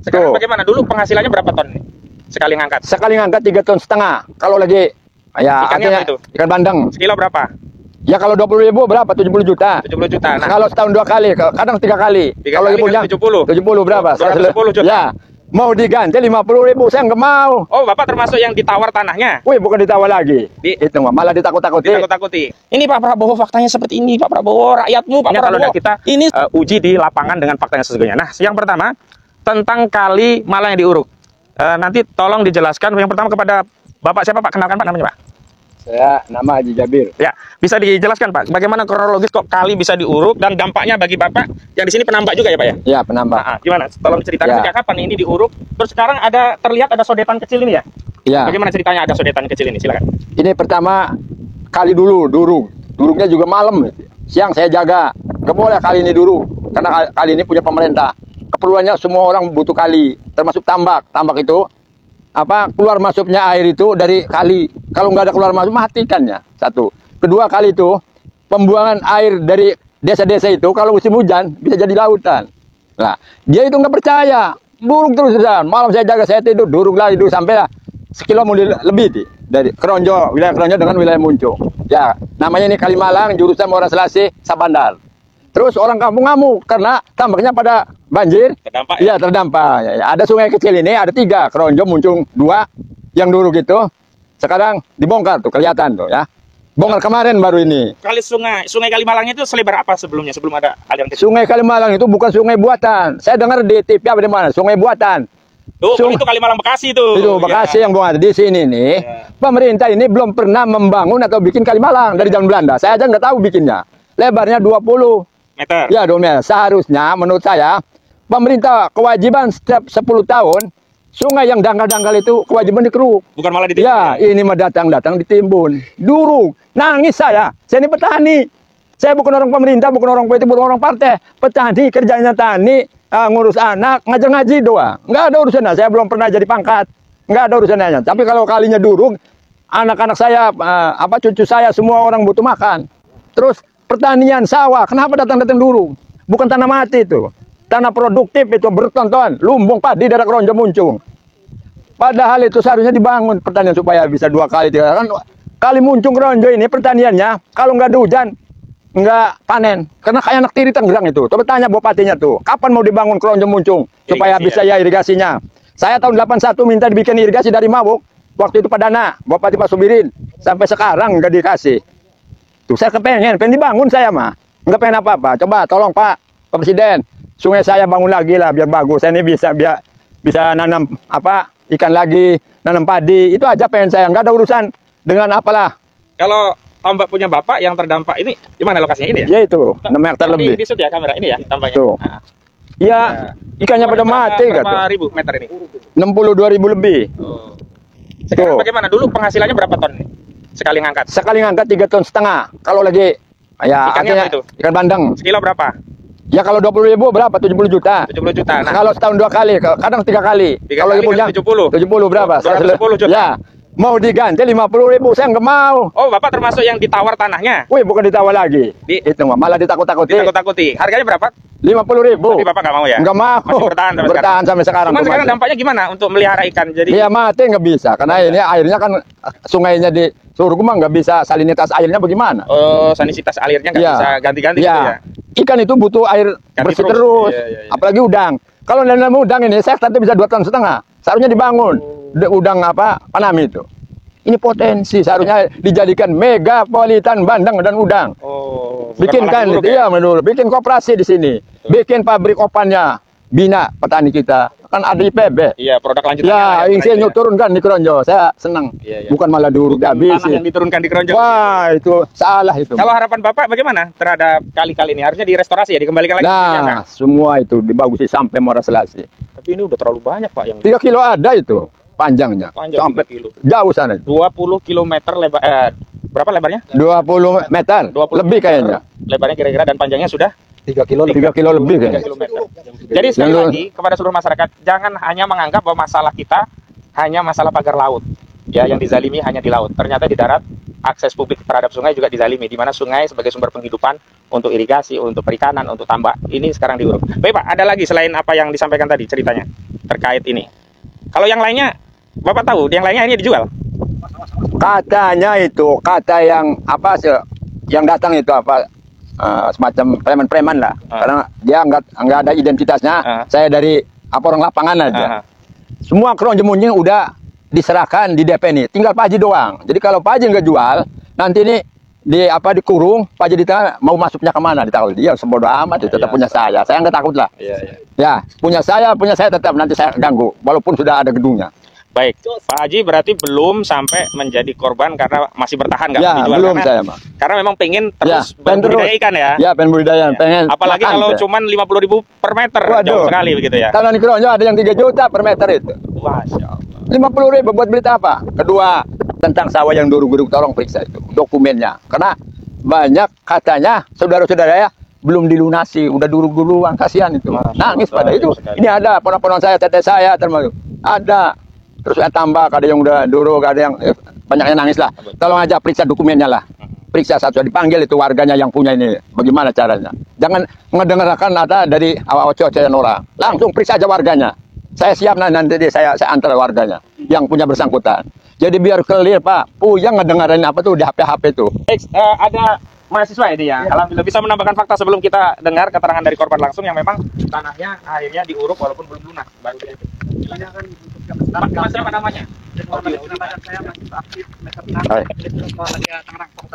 Sekarang bagaimana? Dulu penghasilannya berapa ton nih? Sekali ngangkat? Sekali ngangkat 3,5 ton. Kalau lagi ya Ikannya artinya apa itu? ikan bandeng. Sekilo berapa? Ya kalau 20.000 berapa? 70 juta. 70 juta. Nah, kalau setahun 2 kali, kadang 3 kali. Kalau lagi punya 70 berapa? 210 juta. Ya. Mau diganti 50.000, saya nggak mau. Oh, Bapak termasuk yang ditawar tanahnya? Wih, bukan ditawar lagi. Itu malah ditakut-takuti. Ditakut-takuti. Ini Pak Prabowo faktanya seperti ini, Pak Prabowo, rakyatmu, Pak Prabowo. Kalau kita ini uji di lapangan dengan faktanya sesungguhnya. Nah, yang pertama tentang Kali Malang yang diuruk. Nanti tolong dijelaskan yang pertama kepada Bapak siapa Pak? Kenalkan Pak namanya Pak. Saya nama Haji Jabir. Ya, bisa dijelaskan Pak, bagaimana kronologis kok kali bisa diuruk dan dampaknya bagi Bapak yang di sini penambak juga ya Pak ya? Ya, penambak. Nah, gimana? Tolong ceritakan sejak kapan ini diuruk? Terus sekarang terlihat ada sodetan kecil ini ya? Ya. Bagaimana ceritanya ada sodetan kecil ini? Silakan. Ini pertama kali dulu duruk. Duruknya juga malam. Siang saya jaga. Nggak boleh kali ini duruk karena kali ini punya pemerintah. Keperluannya semua orang butuh kali, termasuk tambak. Tambak itu keluar masuknya air itu dari kali. Kalau nggak ada keluar masuk, matikannya. Satu. Kedua, kali itu pembuangan air dari desa-desa itu kalau musim hujan bisa jadi lautan. Nah, dia itu nggak percaya, duruk terus. Malam saya jaga, saya tidur, duruk lagi dulu sampai sekilo lebih dari Kronjo, wilayah Kronjo dengan wilayah Muncung. Ya, namanya ini Kali Malang, jurusan Muara Selasih, Sabandar. Terus orang kampung ngamuk karena tambaknya pada banjir. Terdampak ya? Iya, terdampak. Ya, ada sungai kecil ini, ada 3, Kronjo, Muncung 2, yang duruk itu. Sekarang dibongkar tuh, kelihatan tuh ya. Bongkar kemarin baru ini. Kali sungai Kali Malang itu selebar apa sebelumnya, sebelum ada aliran kecil? Sungai Kali Malang itu bukan sungai buatan. Saya dengar di TV apa di mana, sungai buatan. Itu Kali Malang Bekasi itu. Itu Bekasi yang buang. Di sini nih, pemerintah ini belum pernah membangun atau bikin Kali Malang dari zaman Belanda. Saya aja nggak tahu bikinnya. Lebarnya 20 meter. Ya, 2 meter. Seharusnya menurut saya pemerintah kewajiban setiap 10 tahun sungai yang dangkal-dangkal itu kewajiban dikeruk. Bukan malah ditimbun. Ya, ini mah datang ditimbun. Duruk. Nangis saya. Saya ini petani. Saya bukan orang pemerintah, bukan orang politik, bukan orang partai. Petani, kerjanya tani, ngurus anak, ngajar-ngaji doang. Nggak ada urusannya. Saya belum pernah jadi pangkat. Nggak ada urusannya. Tapi kalau kalinya duruk, anak-anak saya, cucu saya, semua orang butuh makan. Terus pertanian sawah, kenapa datang duruk? Bukan tanah mati itu. Tanah produktif itu bertonton, lumbung padi daerah Kronjo Muncung. Padahal itu seharusnya dibangun pertanian supaya bisa 2 kali 3 kali. Kali Muncung Kronjo ini pertaniannya kalau nggak ada hujan nggak panen karena kayak anak tiri Tangerang itu. Coba tanya bupatinya tuh, kapan mau dibangun Kronjo Muncung supaya bisa irigasinya. Saya tahun 81 minta dibikin irigasi dari Mabuk. Waktu itu Padana, Bupati Pak Subirin, sampai sekarang nggak dikasih. Tuh saya pengen dibangun saya mah. Nggak pengen apa-apa. Coba tolong Pak Presiden, sungai saya bangun lagi lah biar bagus. Saya ini bisa nanam ikan lagi, nanam padi. Itu aja pengen saya. Nggak ada urusan dengan apalah. Kalau Mbak punya Bapak yang terdampak ini, di mana lokasinya ini ya? Ya itu, 6 hektar lebih. Di ya kamera ini ya tampaknya. Tuh. Ya, ikannya pada mati kan. Berapa ribu meter ini? 62.000 lebih. Oh. Sekarang bagaimana? Dulu penghasilannya berapa ton nih? Sekali ngangkat? Sekali ngangkat 3,5 ton. Kalau lagi ya ikannya apa itu? Ikan bandeng. Sekilo berapa? Ya kalau 20.000 berapa? 70 juta. 70 juta. Nah, kalau setahun 2 kali, kadang 3 kali. Kalau lagi punya 70 berapa? 210 juta. Ya. Mau diganti 50.000, saya nggak mau. Oh, Bapak termasuk yang ditawar tanahnya? Wih, bukan ditawar lagi. Itu malah ditakut-takuti. Ditakut-takuti. Harganya berapa? 50.000. Tapi Bapak nggak mau ya? Nggak mau. Masih bertahan sampai sekarang. Cuman sekarang dampaknya gimana untuk melihara ikan? Jadi ya mati nggak bisa, karena ini airnya kan sungainya di Surgu mah nggak bisa salinitas airnya bagaimana? Oh, sanititas alirnya nggak bisa ganti-ganti gitu ya? Ikan itu butuh air bersih terus. Ya. Apalagi udang. Kalau nanam udang ini, saya nanti bisa 2,5 ton. Seharusnya dibangun. Udang Panami itu. Ini potensi seharusnya dijadikan megapolitan bandeng dan udang. Oh, bikinkan menurut bikin koperasi di sini. Bikin pabrik opannya. Bina petani kita. Kan ada IPB. Iya, produk lanjutannya. Ya, insinyur turunkan di Kronjo. Saya senang. Iya. Bukan malah duruk habis. Tanah yang diturunkan di Kronjo. Wah, itu salah itu. Kalau harapan Bapak bagaimana terhadap kali-kali ini? Harusnya direstorasi ya, dikembalikan lagi. Nah, semua itu dibagusi sampai Muara Selasih. Tapi ini udah terlalu banyak Pak yang 3 kilo ada itu panjangnya. Sampai kilo. Jauh sana. 20 km lebar. Berapa lebarnya? 20 meter. 20 lebih kayaknya. Lebarnya kira-kira dan panjangnya sudah 3 kilo lebih kayaknya. 3 km. Jadi sekali lagi kepada seluruh masyarakat, jangan hanya menganggap bahwa masalah kita hanya masalah pagar laut. Ya, yang dizalimi hanya di laut. Ternyata di darat akses publik terhadap sungai juga dizalimi, di mana sungai sebagai sumber penghidupan untuk irigasi, untuk perikanan, untuk tambak, ini sekarang diuruk. Baik Pak, ada lagi selain apa yang disampaikan tadi ceritanya terkait ini? Kalau yang lainnya, Bapak tahu, yang lainnya ini dijual? Katanya itu, kata yang apa yang datang itu apa semacam preman-preman lah, karena dia nggak ada identitasnya. Saya dari apa orang lapangan aja. Semua keronjemunnya udah diserahkan di DP ini, tinggal Pak Haji doang. Jadi kalau Pak Haji nggak jual, nanti ini dikurung, Pak Haji ditanya mau masuknya kemana, ditahu dia sebodoh amat, itu tetap punya saya nggak takut lah. Ya, punya saya tetap, nanti saya ganggu, walaupun sudah ada gedungnya. Baik, Pak Haji berarti belum sampai menjadi korban karena masih bertahan nggak dijual, belum saya, Pak. Karena memang pengen terus berbudidaya ikan ya. Ya, pengen budidaya, pengen. Apalagi kalau cuman 50.000 per meter, jauh sekali begitu ya. Kalau di Keronjo ada yang 3 juta per meter itu. Masya Allah. 50.000 buat beli apa? Kedua, tentang sawah yang duruk-duruk, tolong periksa itu dokumennya. Karena banyak katanya saudara-saudara ya belum dilunasi, udah duruk-duruan, kasihan itu. Nangis pada itu. Ini ada ponak-ponak saya, teteh saya termasuk. Ada. Terus saya tambah, ada yang udah duruk, ada yang banyak yang nangis lah. Tolong aja periksa dokumennya lah. Periksa satu, dipanggil itu warganya yang punya ini. Bagaimana caranya? Jangan ngedengarkan ada dari awal-awal orang. Langsung periksa aja warganya. Saya siap nanti saya antar warganya yang punya bersangkutan. Jadi biar clear Pak. Yang ngedengerin apa tuh di HP itu. Ada mahasiswa ini ya. Alhamdulillah bisa menambahkan fakta sebelum kita dengar keterangan dari korban langsung yang memang tanahnya akhirnya diuruk walaupun belum lunas. Baru dia itu. Silakan Mas, siapa namanya? Saya masih aktif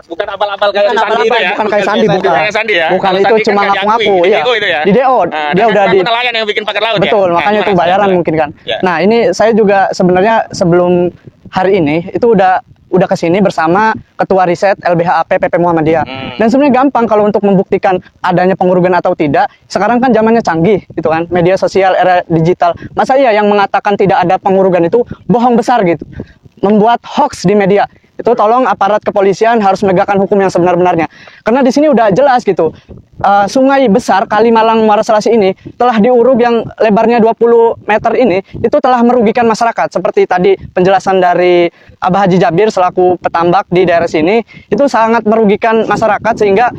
bukan abal-abal kayak Sandi itu ya. Bukan kayak Sandi, bukan. Kayak Sandi ya. Bukan, itu cuma ngaku-ngaku ya. Di DO, dia udah di nelayan yang bikin pagar laut. betul, ya? makanya itu bayaran mungkin kan. Ya. Nah, ini saya juga sebenarnya sebelum hari ini itu udah kesini bersama Ketua Riset LBHAP PP Muhammadiyah. Dan sebenarnya gampang kalau untuk membuktikan adanya pengurugan atau tidak. Sekarang kan zamannya canggih, gitu kan, media sosial, era digital. Masa iya yang mengatakan tidak ada pengurugan itu bohong besar gitu, membuat hoax di media. Itu tolong aparat kepolisian harus menegakkan hukum yang sebenar-benarnya. Karena di sini udah jelas gitu. Sungai besar Kali Malang Muara Selasi ini telah diuruk yang lebarnya 20 meter ini, itu telah merugikan masyarakat. Seperti tadi penjelasan dari Abah Haji Jabir selaku petambak di daerah sini, itu sangat merugikan masyarakat sehingga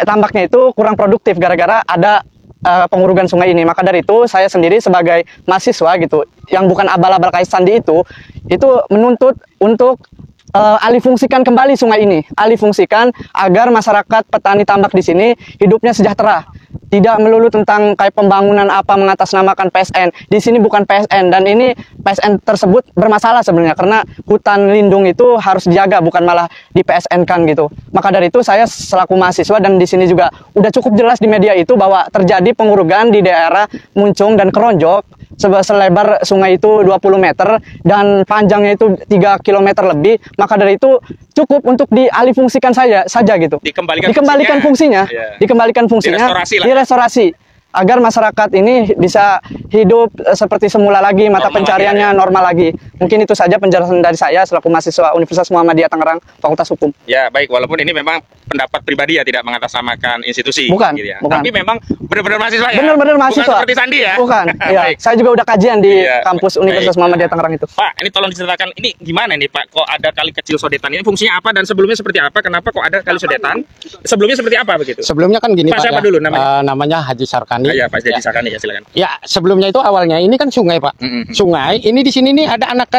tambaknya itu kurang produktif gara-gara ada pengurugan sungai ini. Maka dari itu saya sendiri sebagai mahasiswa gitu, yang bukan abal-abal kayak Sandi itu menuntut untuk alih-fungsikan kembali sungai ini, alih-fungsikan agar masyarakat petani tambak di sini hidupnya sejahtera. Tidak melulu tentang kayak pembangunan apa mengatasnamakan PSN. Di sini bukan PSN, dan ini PSN tersebut bermasalah sebenarnya karena hutan lindung itu harus dijaga, bukan malah di PSN kan gitu. Maka dari itu saya selaku mahasiswa, dan di sini juga udah cukup jelas di media itu bahwa terjadi pengurugan di daerah Muncung dan Keronjok selebar sungai itu 20 meter dan panjangnya itu 3 km lebih. Maka dari itu cukup untuk dialihfungsikan saja gitu. Dikembalikan fungsinya, direstorasi agar masyarakat ini bisa hidup seperti semula lagi, mata pencariannya normal lagi. Mungkin itu saja penjelasan dari saya selaku mahasiswa Universitas Muhammadiyah Tangerang, Fakultas Hukum. Ya, baik, walaupun ini memang pendapat pribadi ya, tidak mengatasnamakan institusi. Bukan, gitu ya. bukan. Tapi memang benar-benar mahasiswa ya. Benar-benar mahasiswa. Bukan seperti Sandi ya. Bukan. Ya, saya juga udah kajian di kampus Universitas Muhammadiyah Tangerang itu. Pak, ini tolong diceritakan ini gimana nih Pak? Kok ada kali kecil Sodetan ini? Fungsinya apa dan sebelumnya seperti apa? Kenapa kok ada kali Sodetan? Sebelumnya seperti apa begitu? Sebelumnya kan gini Pak, Pak, siapa dulu namanya? Namanya Haji Sarkani. Ya, Pak Haji Sarkani ya, silakan. Ya, sebelumnya itu awalnya ini kan sungai Pak. Sungai, ini di sini nih ada anak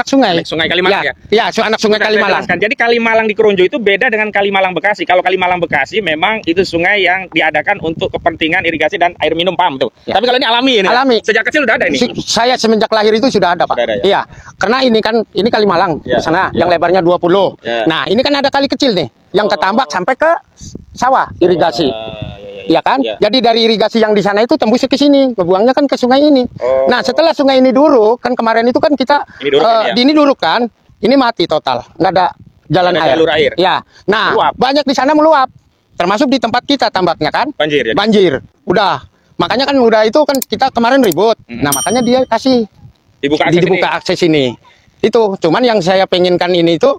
sungai. Sungai Kalimalang ya? Ya, anak sungai Kalimalang. Jadi Kalimalang di Keronjo itu beda dengan Kalimalang Bekasi. Kalau Kalimalang Bekasi memang itu sungai yang diadakan untuk kepentingan irigasi dan air minum, paham tuh. Ya. Tapi kalau ini alami ini. Alami. Sejak kecil udah ada ini. Saya semenjak lahir itu sudah ada Pak. Sudah ada, ya? Iya. Karena ini Kalimalang di sana yang lebarnya 20. Nah, ini kan ada kali kecil nih yang ketambak sampai ke sawah irigasi. Iya kan? Jadi dari irigasi yang di sana itu tembus ke sini, kebuangnya kan ke sungai ini. Nah, setelah sungai ini duruk, kan kemarin itu kan kita ini duruk kan, ini mati total, nggak ada jalan air. Jalur air. Ya. Nah, banyak di sana meluap, termasuk di tempat kita tambaknya kan. Banjir. Ya? Banjir. Udah. Makanya kan udah itu kan kita kemarin ribut. Nah, makanya dia kasih dibuka akses ini. Itu cuman yang saya pengenkan ini itu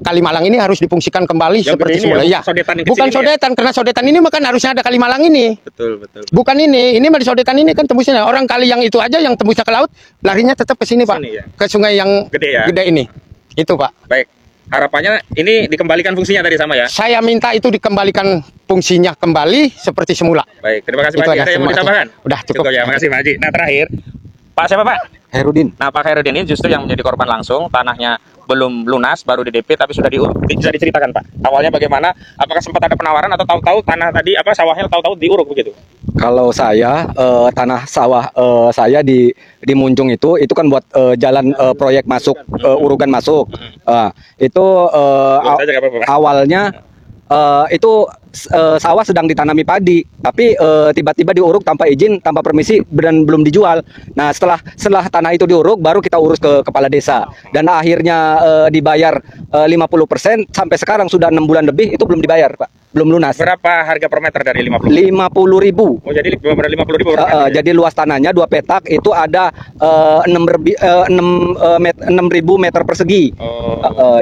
Kalimalang ini harus difungsikan kembali yang seperti semula ya. Bukan Sodetan, karena Sodetan ini makan harusnya ada Kalimalang ini. Betul. Bukan ini mah di Sodetan ini kan tembusnya orang kali yang itu aja yang tembusnya ke laut, larinya tetap ke sini Pak. Ya? Ke sungai yang gede ini. Itu Pak. Baik. harapannya ini dikembalikan fungsinya tadi sama ya. Saya minta itu dikembalikan fungsinya kembali seperti semula. Baik, terima kasih Pak Itu Haji. aja, Ada yang mau terima kasih. ditambahkan? Udah cukup. Ya, makasih Pak Haji. Nah terakhir, Pak siapa Pak? Herudin. Nah Pak Herudin ini justru yang menjadi korban langsung, tanahnya belum lunas, baru di DP tapi sudah diuruk. Bisa diceritakan Pak, awalnya bagaimana? Apakah sempat ada penawaran atau tahu-tahu tanah tadi sawahnya tahu-tahu diuruk begitu? Kalau saya tanah sawah saya di Munjung itu kan buat jalan proyek masuk urugan masuk. Itu Saja, nggak apa-apa, Pak. awalnya itu sawah sedang ditanami padi, tapi tiba-tiba diuruk tanpa izin, tanpa permisi dan belum dijual. Nah, setelah tanah itu diuruk baru kita urus ke kepala desa dan akhirnya dibayar 50%. Sampai sekarang sudah 6 bulan lebih itu belum dibayar, Pak. Belum lunas. Berapa harga per meter dari 50? 50.000. Oh jadi berapa 50.000 per meter? Jadi luas tanahnya 2 petak itu ada 6.000 meter persegi.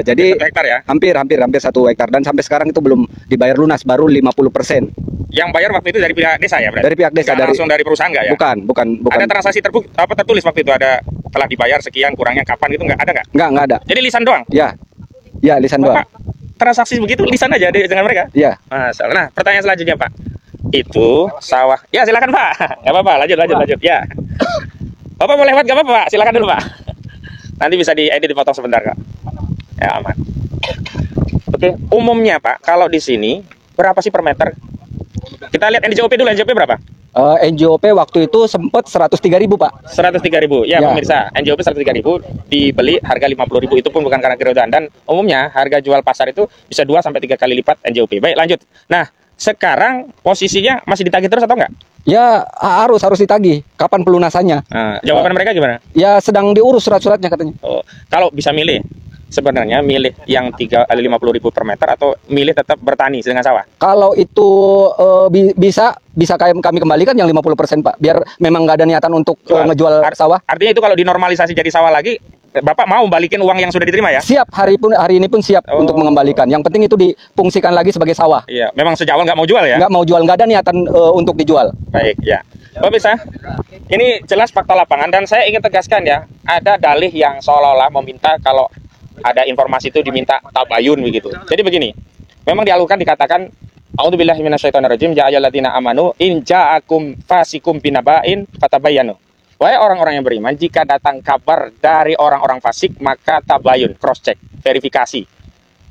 Jadi 1 hektar ya? hampir 1 hektar dan sampai sekarang itu belum dibayar lunas, baru 50%. Yang bayar waktu itu dari pihak desa ya berarti? Dari pihak desa, Nggak langsung dari perusahaan nggak ya? Bukan. Ada transaksi tertulis waktu itu, ada telah dibayar sekian, kurangnya kapan gitu, nggak ada nggak? Nggak ada. Jadi lisan doang? Ya, lisan doang. Bapak transaksi begitu lisan aja dengan mereka? Ya. Masalah. Nah, pertanyaan selanjutnya Pak. Itu sawah. Ya silakan Pak. Nggak apa-apa, lanjut. Ya. Bapak mau lewat nggak apa-apa Pak? Silakan dulu Pak. Nanti bisa diedit, dipotong sebentar Kak. Ya aman. Oke, umumnya Pak, kalau di sini berapa sih per meter? Kita lihat NJOP dulu, NJOP berapa? NJOP waktu itu sempat 103.000 Pak. 103.000. Ya, Ya. pemirsa, NJOP 103.000 dibeli harga 50.000, itu pun bukan karena keredoan, dan umumnya harga jual pasar itu bisa 2 sampai 3 kali lipat NJOP. Baik, lanjut. Nah, sekarang posisinya masih ditagih terus atau enggak? Ya, harus ditagih. Kapan pelunasannya? Nah, jawaban mereka gimana? Ya, sedang diurus surat-suratnya katanya. Oh, kalau bisa milih, sebenarnya milih yang 50.000 per meter atau milih tetap bertani dengan sawah? Kalau itu bisa kami kembalikan yang 50% Pak. Biar memang nggak ada niatan untuk ngejual sawah. Artinya itu kalau dinormalisasi jadi sawah lagi, Bapak mau balikin uang yang sudah diterima ya? Siap, hari ini pun siap untuk mengembalikan. Yang penting itu difungsikan lagi sebagai sawah. Iya, memang sejak awal nggak mau jual ya? Nggak mau jual, nggak ada niatan untuk dijual. Baik, ya. Pemirsa, ini jelas fakta lapangan dan saya ingin tegaskan ya, ada dalih yang seolah-olah meminta kalau ada informasi itu diminta tabayun begitu. Jadi begini, memang dialurkan dikatakan a'udzubillahi minasyaitonirrajim ya ayyuhalladzina amanu in ja'akum fasikum binaba'in fatabayyanu. Wahai orang-orang yang beriman, jika datang kabar dari orang-orang fasik maka tabayun, cross check, verifikasi.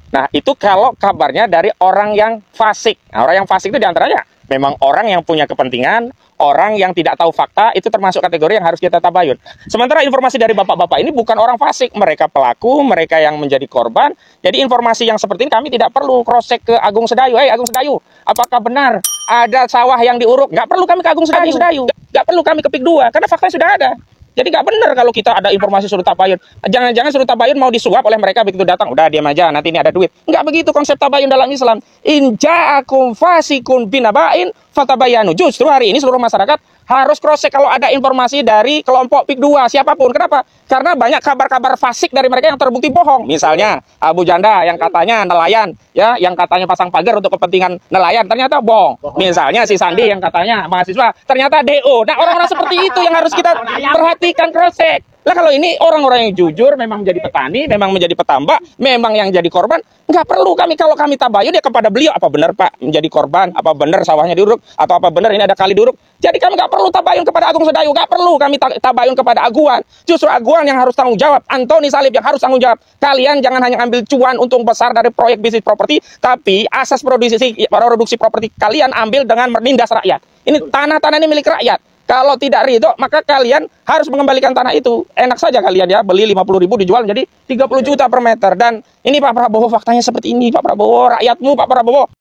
Nah, itu kalau kabarnya dari orang yang fasik. Nah, orang yang fasik itu diantaranya memang orang yang punya kepentingan, orang yang tidak tahu fakta, itu termasuk kategori yang harus kita tabayun. Sementara informasi dari bapak-bapak ini bukan orang fasik, mereka pelaku, mereka yang menjadi korban. Jadi informasi yang seperti ini kami tidak perlu cross-check ke Agung Sedayu. Hei Agung Sedayu, apakah benar ada sawah yang diuruk? Nggak perlu kami ke Agung Sedayu. Nggak perlu kami ke PIK 2, karena faktanya sudah ada. Jadi nggak benar kalau kita ada informasi suruh tabayun. Jangan-jangan suruh tabayun mau disuap oleh mereka begitu datang. Udah diam aja, nanti ini ada duit. Nggak begitu konsep tabayun dalam Islam. In ja'akum fasikun binaba'in fatabayanu. Justru hari ini seluruh masyarakat harus cross check kalau ada informasi dari kelompok PIK 2 siapapun. Kenapa? Karena banyak kabar-kabar fasik dari mereka yang terbukti bohong. Misalnya Abu Janda yang katanya nelayan, ya, yang katanya pasang pagar untuk kepentingan nelayan, ternyata bohong. Misalnya si Sandi yang katanya mahasiswa, ternyata DO. Nah, orang-orang seperti itu yang harus kita perhatikan, cross check. Lah kalau ini orang-orang yang jujur, memang menjadi petani, memang menjadi petambak, memang yang jadi korban, nggak perlu kalau kami tabayun ya kepada beliau, apa benar Pak menjadi korban, apa benar sawahnya diuruk, atau apa benar ini ada kali diuruk. Jadi kami nggak perlu tabayun kepada Agung Sedayu, nggak perlu kami tabayun kepada Aguan. Justru Aguan yang harus tanggung jawab, Antoni Salib yang harus tanggung jawab. Kalian jangan hanya ambil cuan untung besar dari proyek bisnis properti, tapi asas produksi properti kalian ambil dengan menindas rakyat. Ini tanah-tanah ini milik rakyat. Kalau tidak ridho, maka kalian harus mengembalikan tanah itu. Enak saja kalian ya, beli 50.000 dijual jadi 30 juta per meter. Dan ini Pak Prabowo faktanya seperti ini, Pak Prabowo, rakyatmu Pak Prabowo.